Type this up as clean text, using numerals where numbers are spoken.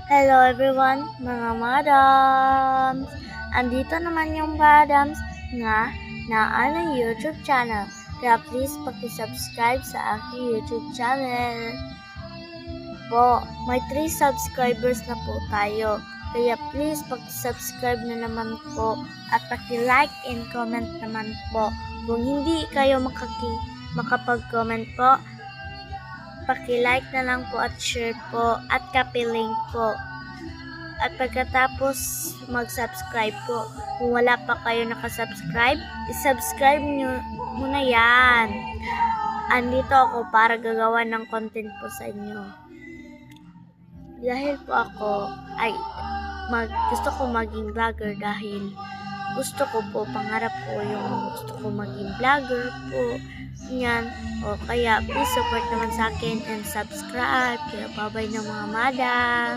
Hello everyone, mga madams! Andito naman yung madams nga na ng YouTube channel. Kaya please paki-subscribe sa aking YouTube channel. May 3 subscribers na po tayo. Kaya please paki-subscribe na naman po at paki-like and comment naman po. Kung hindi kayo makapag-comment po, paki-like na lang po at share po at copy-link po. At pagkatapos mag-subscribe po. Kung wala pa kayo nakasubscribe, i-subscribe nyo muna yan. Andito ako para gagawa ng content po sa inyo. Dahil po ako gusto ko maging vlogger dahil gusto ko po, pangarap ko yung gusto ko maging vlogger po. Yan. O kaya please support naman sa akin and subscribe. Kaya bye-bye ng mga madam.